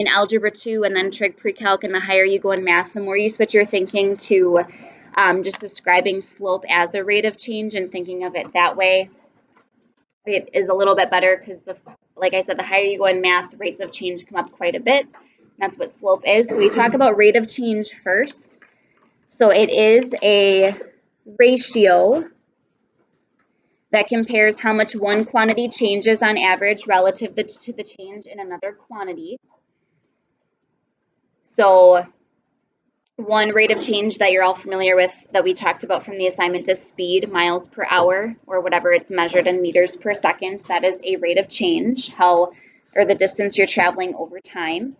in Algebra 2 and then Trig Pre-Calc, and the higher you go in math, the more you switch your thinking to just describing slope as a rate of change and thinking of it that way. It is a little bit better because, like I said, the higher you go in math, rates of change come up quite a bit. That's what slope is. So we talk about rate of change first. So it is a ratio that compares how much one quantity changes on average relative to the change in another quantity. So one rate of change that you're all familiar with that we talked about from the assignment is speed, miles per hour, or whatever it's measured in meters per second. That is a rate of change, or the distance you're traveling over time.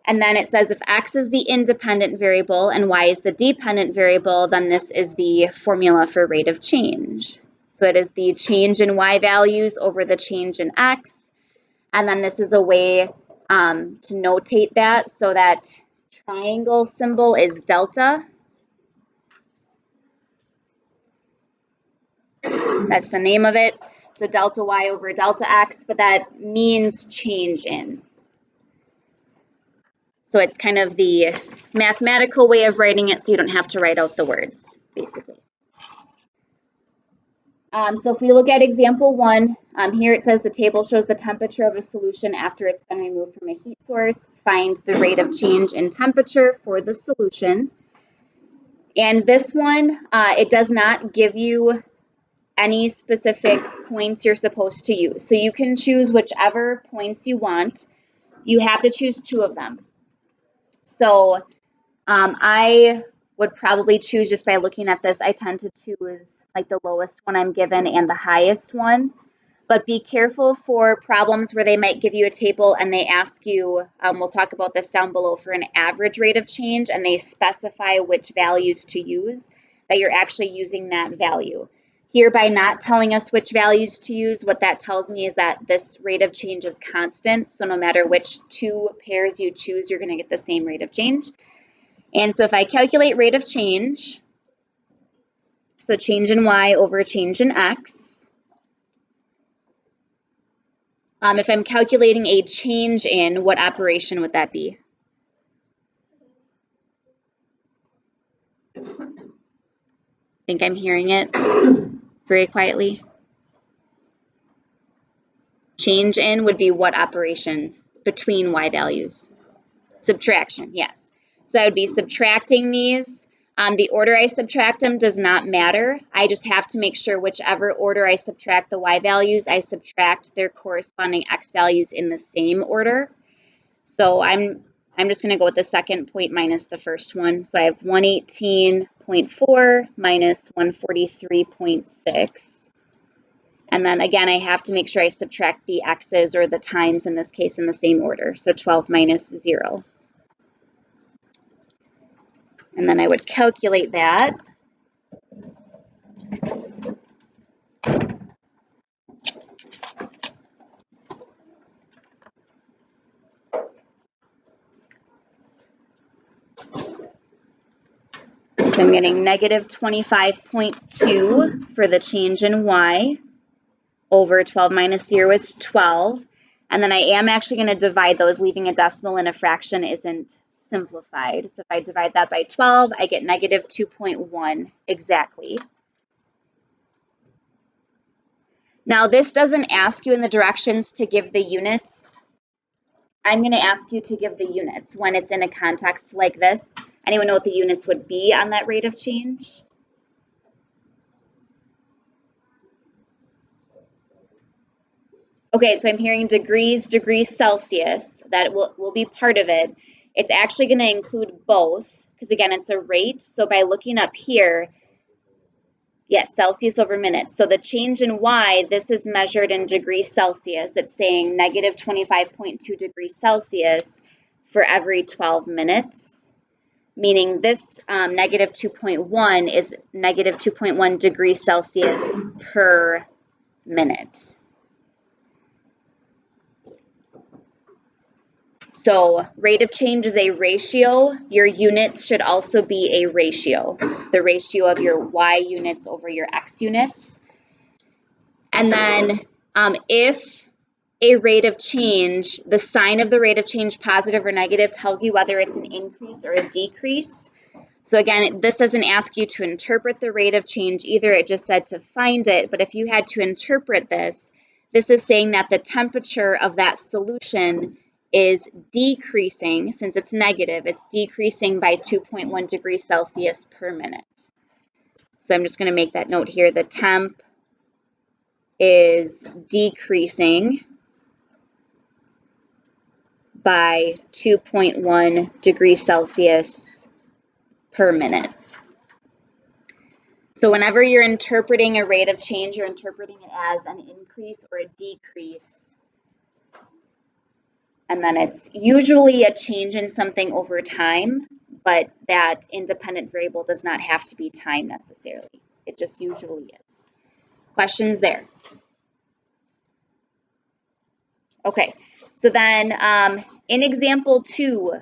And then it says if x is the independent variable and y is the dependent variable, then this is the formula for rate of change. So it is the change in y values over the change in x. And then this is a way to notate that, so that triangle symbol is delta. That's the name of it. So delta y over delta x, but that means change in. So it's kind of the mathematical way of writing it, so you don't have to write out the words, basically. So if we look at example 1, here it says the table shows the temperature of a solution after it's been removed from a heat source. Find the rate of change in temperature for the solution. And this one, it does not give you any specific points you're supposed to use. So you can choose whichever points you want. You have to choose 2 of them. So I would probably choose, just by looking at this, I tend to choose like the lowest one I'm given and the highest one. But be careful for problems where they might give you a table and they ask you, we'll talk about this down below, for an average rate of change, and they specify which values to use, that you're actually using that value. Here, by not telling us which values to use, what that tells me is that this rate of change is constant. So no matter which 2 pairs you choose, you're going to get the same rate of change. And so if I calculate rate of change, so change in y over change in x, if I'm calculating a change in, what operation would that be? I think I'm hearing it very quietly. Change in would be what operation between y values? Subtraction, yes. So I would be subtracting these. The order I subtract them does not matter. I just have to make sure whichever order I subtract the y values, I subtract their corresponding x values in the same order. So I'm just going to go with the second point minus the first one. So I have 118.4 minus 143.6. And then again, I have to make sure I subtract the x's, or the times in this case, in the same order. So 12 minus 0. And then I would calculate that. So I'm getting negative 25.2 for the change in y over 12 minus 0 is 12. And then I am actually going to divide those. Leaving a decimal in a fraction isn't simplified. So if I divide that by 12, I get negative 2.1 exactly. Now this doesn't ask you in the directions to give the units. I'm going to ask you to give the units when it's in a context like this. Anyone know what the units would be on that rate of change? Okay, so I'm hearing degrees Celsius. That will be part of it. It's actually going to include both, because again, it's a rate. So by looking up here, yes, Celsius over minutes. So the change in y, this is measured in degrees Celsius. It's saying negative 25.2 degrees Celsius for every 12 minutes, meaning this negative 2.1 is negative 2.1 degrees Celsius per minute. So rate of change is a ratio. Your units should also be a ratio, the ratio of your y units over your x units. And then if a rate of change, the sign of the rate of change, positive or negative, tells you whether it's an increase or a decrease. So again, this doesn't ask you to interpret the rate of change either. It just said to find it. But if you had to interpret this, this is saying that the temperature of that solution is decreasing. Since it's negative, it's decreasing by 2.1 degrees Celsius per minute. So I'm just going to make that note here. The temp is decreasing by 2.1 degrees Celsius per minute. So whenever you're interpreting a rate of change, you're interpreting it as an increase or a decrease. And then it's usually a change in something over time, but that independent variable does not have to be time necessarily. It just usually is. Questions there? Okay, so then in example 2,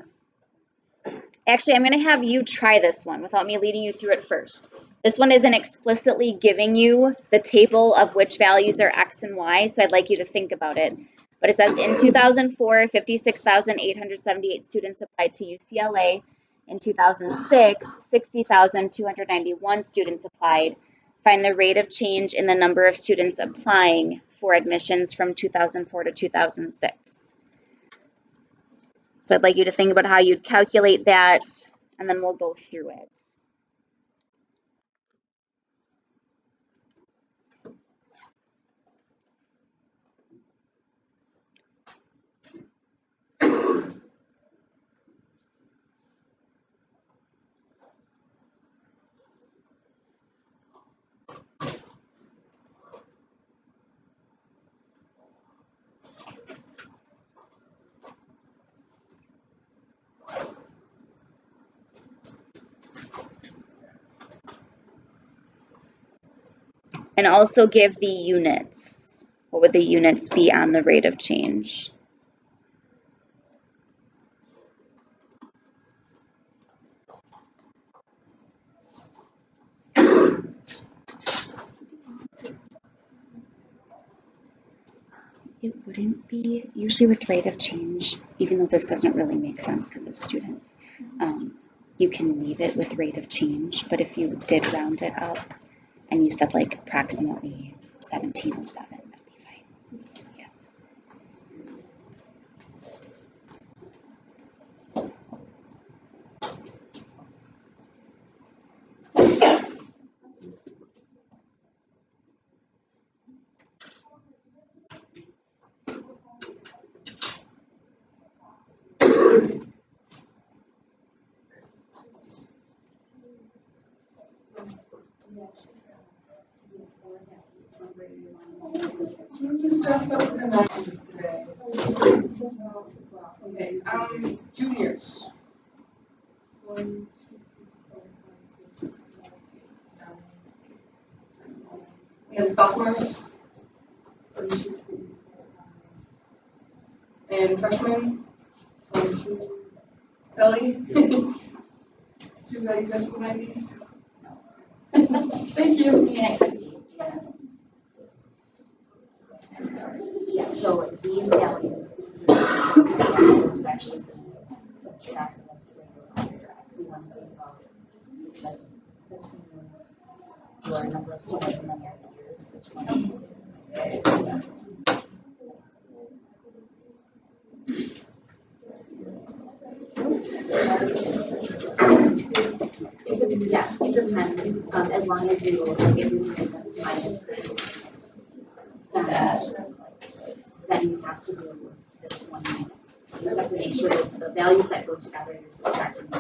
actually I'm going to have you try this one without me leading you through it first. This one isn't explicitly giving you the table of which values are x and y, so I'd like you to think about it. But it says in 2004, 56,878 students applied to UCLA. In 2006, 60,291 students applied. Find the rate of change in the number of students applying for admissions from 2004 to 2006. So I'd like you to think about how you'd calculate that, and then we'll go through it. And also give the units. What would the units be on the rate of change? It wouldn't be, usually with rate of change, even though this doesn't really make sense because of students, you can leave it with rate of change, but if you did round it up and you said like approximately 1707, that'd be fine. Yeah. Okay, juniors. 1, 2, 3, 4, 5, 6, 7, 8, 9. And sophomores. 1, 2, 3, 4, 5. And freshmen. 1, 2. Sally. Susan, you just behind these. Thank you. Yeah, so these values, those actually subtracted C1 your number of students and then your years, which one? Yeah, it depends. As long as you if you make this minus this, then you have to do this one minus. You just have to make sure that the values that go together you're subtracting these.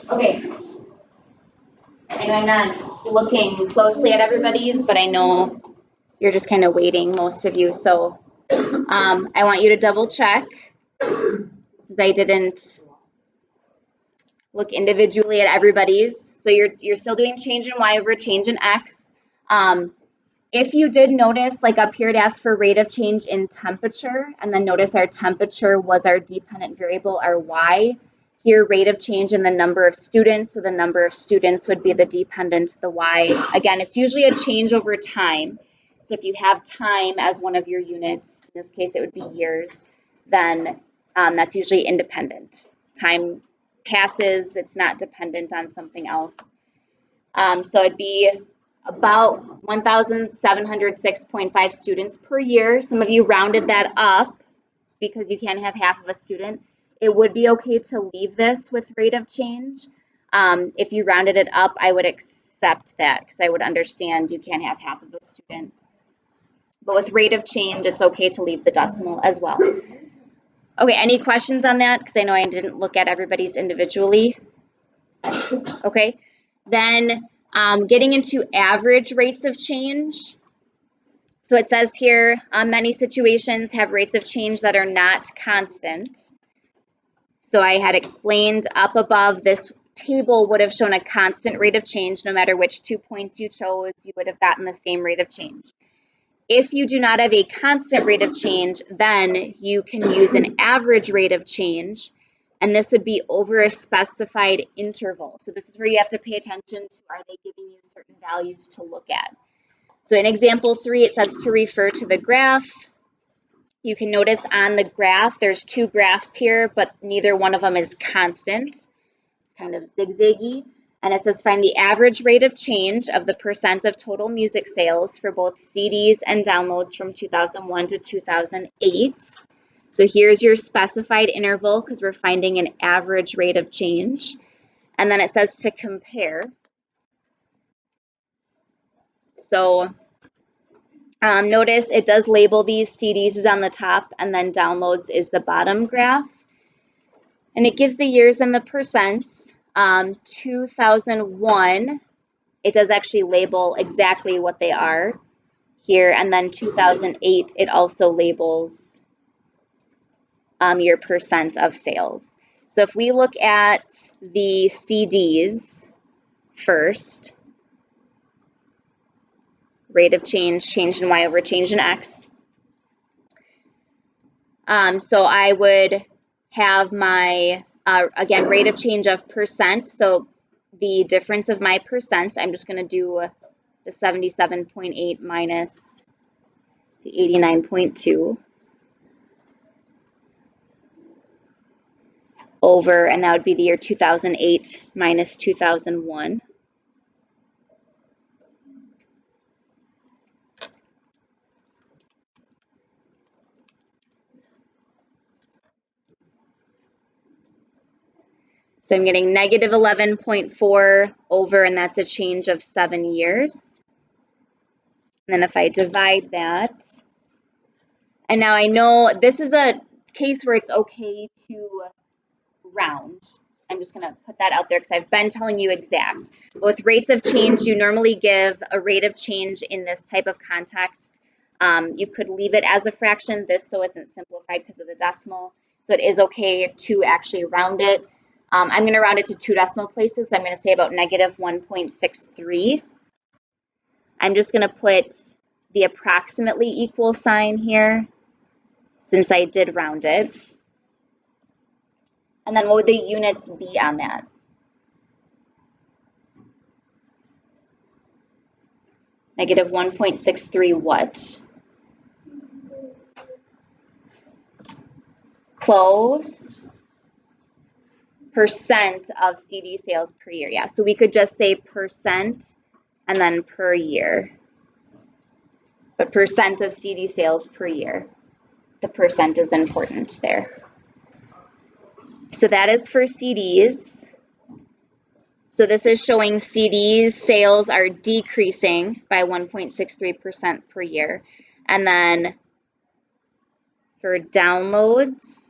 Okay. I know I'm not looking closely at everybody's, but I know you're just kind of waiting, most of you. So I want you to double check, since I didn't look individually at everybody's. So you're still doing change in y over change in x. If you did notice, like up here it asks for rate of change in temperature, and then notice our temperature was our dependent variable, our y. Here, rate of change in the number of students, so the number of students would be the dependent, the y. Again, it's usually a change over time. So if you have time as one of your units, in this case it would be years, then that's usually independent. Time passes, it's not dependent on something else. So it'd be about 1,706.5 students per year. Some of you rounded that up because you can't have half of a student. It would be okay to leave this with rate of change. If you rounded it up, I would accept that because I would understand you can't have half of a student. But with rate of change, it's okay to leave the decimal as well. Okay, any questions on that? Because I know I didn't look at everybody's individually. Okay, then getting into average rates of change. So it says here, many situations have rates of change that are not constant. So I had explained up above, this table would have shown a constant rate of change. No matter which 2 points you chose, you would have gotten the same rate of change. If you do not have a constant rate of change, then you can use an average rate of change, and this would be over a specified interval. So this is where you have to pay attention to, are they giving you certain values to look at? So in example 3, it says to refer to the graph. You can notice on the graph, there's 2 graphs here, but neither one of them is constant, kind of zigzaggy. And it says find the average rate of change of the percent of total music sales for both CDs and downloads from 2001 to 2008. So here's your specified interval because we're finding an average rate of change. And then it says to compare. So notice it does label these. CDs is on the top and then downloads is the bottom graph. And it gives the years and the percents. 2001, it does actually label exactly what they are here. And then 2008, it also labels your percent of sales. So if we look at the CDs first, rate of change, change in Y over change in X. So I would have my, again, rate of change of percent. So the difference of my percents, I'm just going to do the 77.8 minus the 89.2 over, and that would be the year 2008 minus 2001. So I'm getting negative 11.4 over, and that's a change of 7 years. And then if I divide that, and now I know this is a case where it's okay to round. I'm just going to put that out there because I've been telling you exact. But with rates of change, you normally give a rate of change in this type of context. You could leave it as a fraction. This, though, isn't simplified because of the decimal. So it is okay to actually round it. I'm going to round it to 2 decimal places. So I'm going to say about negative 1.63. I'm just going to put the approximately equal sign here since I did round it. And then what would the units be on that? Negative 1.63 what? Close. Percent of CD sales per year. Yeah, so we could just say percent and then per year. But percent of CD sales per year. The percent is important there. So that is for CDs. So this is showing CDs sales are decreasing by 1.63% per year. And then for downloads,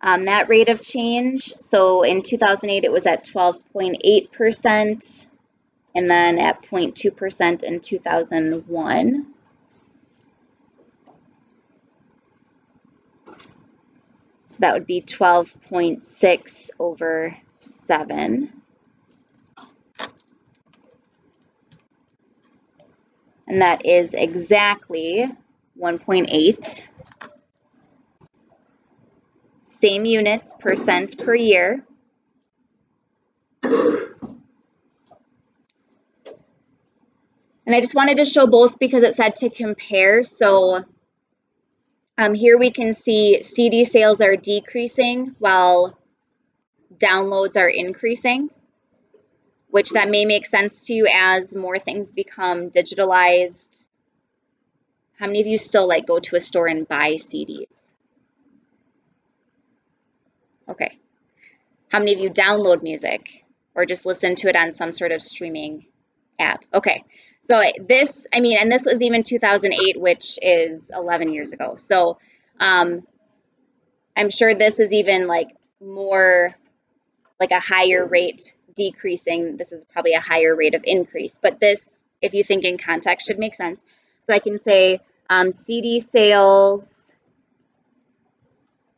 that rate of change, so in 2008 it was at 12.8%, and then at 0.2% in 2001. So that would be 12.6 over 7. And that is exactly 1.8. Same units, percent per year. And I just wanted to show both because it said to compare. So here we can see CD sales are decreasing while downloads are increasing, which that may make sense to you as more things become digitalized. How many of you still like go to a store and buy CDs? Okay. How many of you download music or just listen to it on some sort of streaming app? Okay. So this, I mean, and this was even 2008, which is 11 years ago. So I'm sure this is even like more like a higher rate decreasing. This is probably a higher rate of increase. But this, if you think in context, should make sense. So I can say CD sales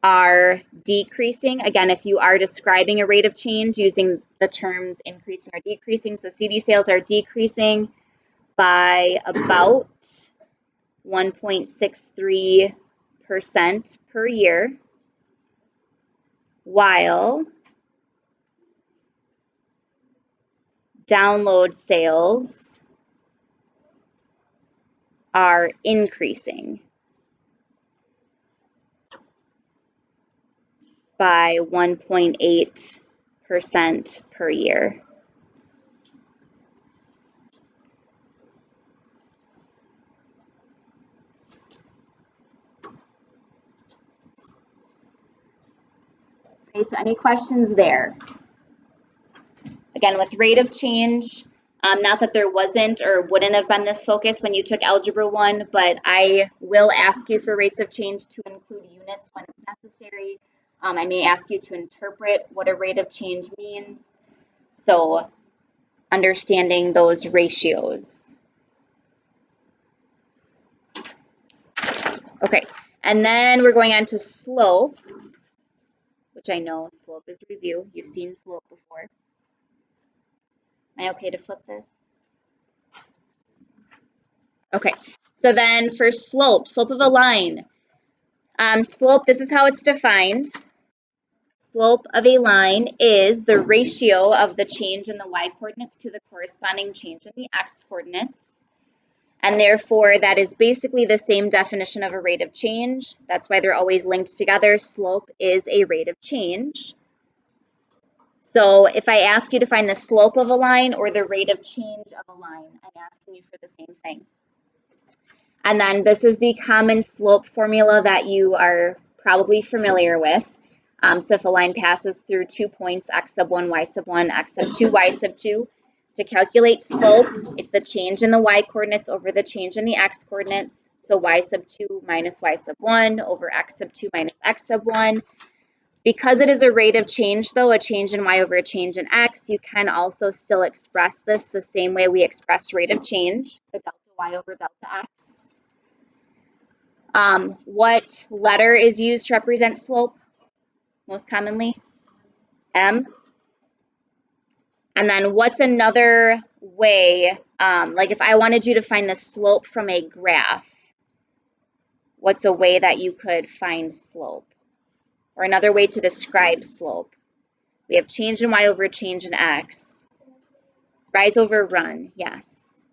are decreasing. Again, if you are describing a rate of change using the terms increasing or decreasing. So CD sales are decreasing by about 1.63% per year, while download sales are increasing by 1.8% per year. Okay, so any questions there? Again, with rate of change, not that there wasn't or wouldn't have been this focus when you took Algebra 1, but I will ask you for rates of change to include units when it's necessary. I may ask you to interpret what a rate of change means. So understanding those ratios. Okay, and then we're going on to slope, which I know slope is review. You've seen slope before. Am I okay to flip this? Okay, so then for slope of a line. Slope, this is how it's defined. Slope of a line is the ratio of the change in the y-coordinates to the corresponding change in the x-coordinates. And therefore, that is basically the same definition of a rate of change. That's why they're always linked together. Slope is a rate of change. So if I ask you to find the slope of a line or the rate of change of a line, I'm asking you for the same thing. And then this is the common slope formula that you are probably familiar with. So if a line passes through 2 points, x sub 1, y sub 1, x sub 2, y sub 2, to calculate slope, it's the change in the y-coordinates over the change in the x-coordinates. So y sub 2 minus y sub 1 over x sub 2 minus x sub 1. Because it is a rate of change, though, a change in y over a change in x, you can also still express this the same way we expressed rate of change, the delta y over delta x. What letter is used to represent slope most commonly? M. And then what's another way, like if I wanted you to find the slope from a graph, what's a way that you could find slope? Or another way to describe slope? We have change in y over change in x. Rise over run, yes.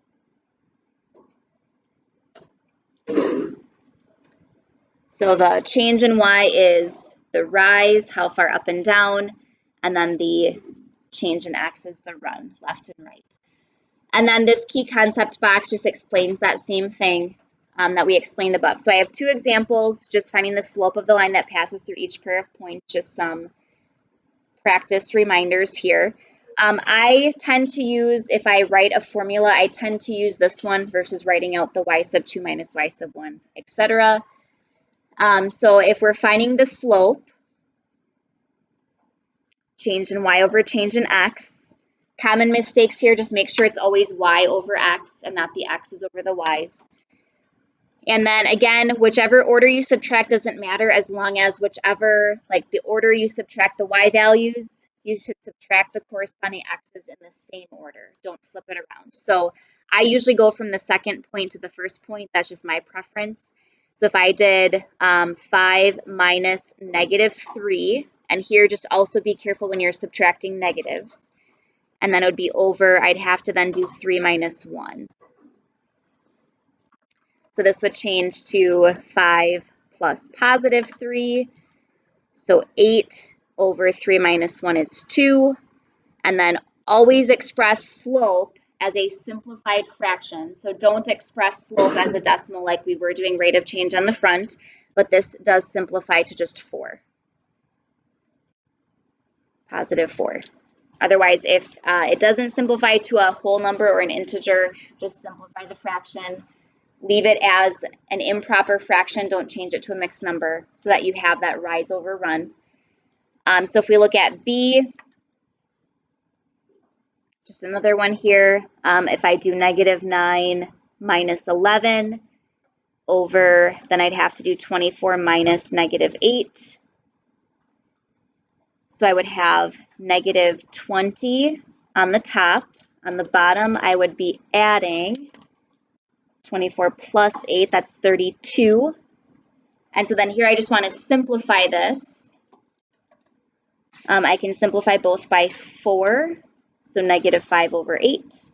So the change in y is the rise, how far up and down, and then the change in x is the run, left and right. And then this key concept box just explains that same thing that we explained above. So I have two examples, just finding the slope of the line that passes through each pair of points, just some practice reminders here. I tend to use, if I write a formula, I tend to use this one versus writing out the y sub 2 minus y sub 1, etc. So if we're finding the slope, change in y over change in x, common mistakes here, just make sure it's always y over x and not the x's over the y's. And then again, whichever order you subtract doesn't matter as long as whichever, like the order you subtract the y values, you should subtract the corresponding x's in the same order. Don't flip it around. So I usually go from the second point to the first point. That's just my preference. So if I did 5 minus -3, and here just also be careful when you're subtracting negatives. And then it would be over, I'd have to then do 3 minus 1. So this would change to 5 plus +3. So 8 over 3 minus 1 is 2. And then always express slope as a simplified fraction. So don't express slope as a decimal like we were doing rate of change on the front, but this does simplify to just 4. +4. Otherwise, if it doesn't simplify to a whole number or an integer, just simplify the fraction. Leave it as an improper fraction. Don't change it to a mixed number so that you have that rise over run. So if we look at B, just another one here. If I do -9 minus 11 over, then I'd have to do 24 minus -8. So I would have -20 on the top. On the bottom, I would be adding 24 plus 8, that's 32. And so then here I just want to simplify this. I can simplify both by 4, so -5 over 8.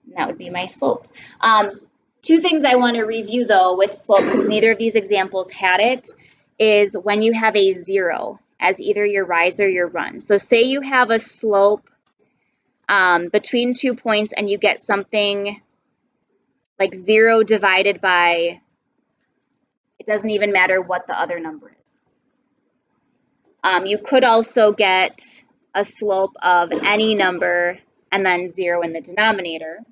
And that would be my slope. Two things I want to review though with slope, because neither of these examples had it, is when you have a 0 as either your rise or your run. So say you have a slope between 2 points and you get something like 0 divided by, it doesn't even matter what the other number is. You could also get a slope of any number and then 0 in the denominator.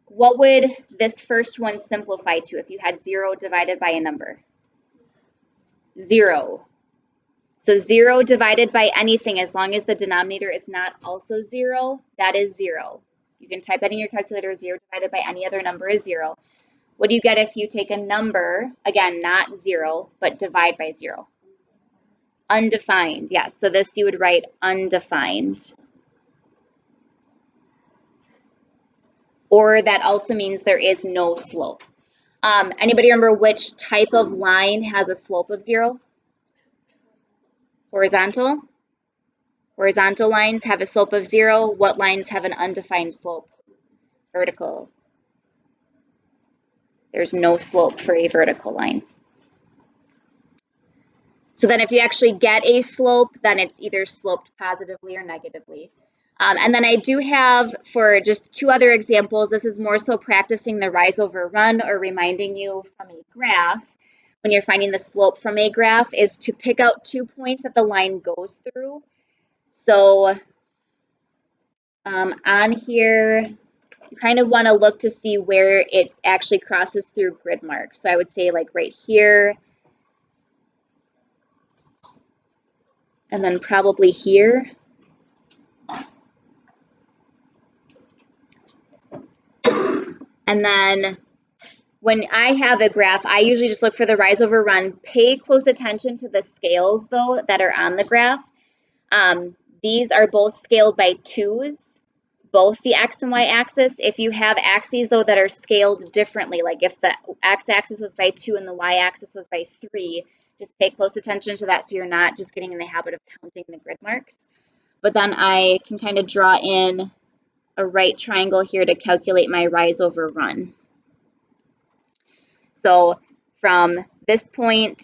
What would this first one simplify to if you had 0 divided by a number? 0. So 0 divided by anything, as long as the denominator is not also 0, that is 0. You can type that in your calculator. 0 divided by any other number is 0. What do you get if you take a number, again, not 0, but divide by 0? Undefined, yes. So this you would write undefined. Or that also means there is no slope. Anybody remember which type of line has a slope of 0? Horizontal? Horizontal lines have a slope of 0. What lines have an undefined slope? Vertical. There's no slope for a vertical line. So then if you actually get a slope, then it's either sloped positively or negatively. And then I do have, for just 2 other examples, this is more so practicing the rise over run or reminding you from a graph, when you're finding the slope from a graph, is to pick out 2 points that the line goes through. So on here, you kind of want to look to see where it actually crosses through grid marks. So I would say like right here, and then probably here. And then when I have a graph, I usually just look for the rise over run. Pay close attention to the scales, though, that are on the graph. These are both scaled by 2s, both the x and y axis. If you have axes, though, that are scaled differently, like if the x-axis was by 2 and the y-axis was by 3, just pay close attention to that so you're not just getting in the habit of counting the grid marks. But then I can kind of draw in a right triangle here to calculate my rise over run. So from this point,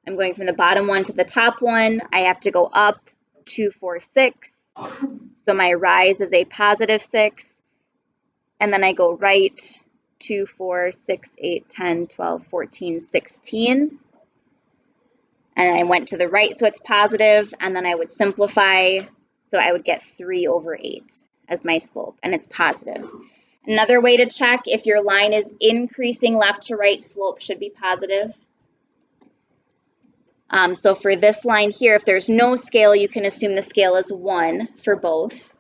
I'm going from the bottom one to the top one. I have to go up 2, 4, 6. So my rise is a +6. And then I go right 2, 4, 6, 8, 10, 12, 14, 16. And I went to the right, so it's positive. And then I would simplify. So I would get 3 over 8 as my slope, and it's positive. Another way to check if your line is increasing left to right, slope should be positive. So for this line here, if there's no scale, you can assume the scale is 1 for both.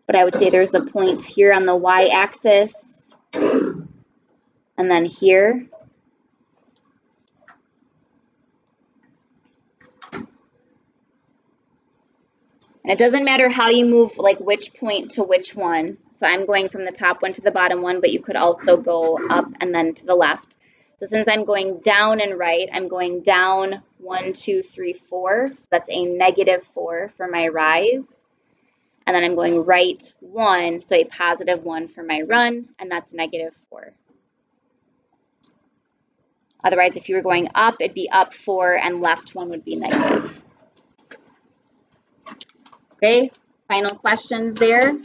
But I would say there's a point here on the y-axis, and then here. And it doesn't matter how you move, like which point to which one. So I'm going from the top one to the bottom one, but you could also go up and then to the left. So since I'm going down and right, I'm going down 1, 2, 3, 4. So that's a -4 for my rise. And then I'm going right 1, so a +1 for my run, and that's -4. Otherwise, if you were going up, it'd be up 4 and left 1 would be negative. Okay, final questions there.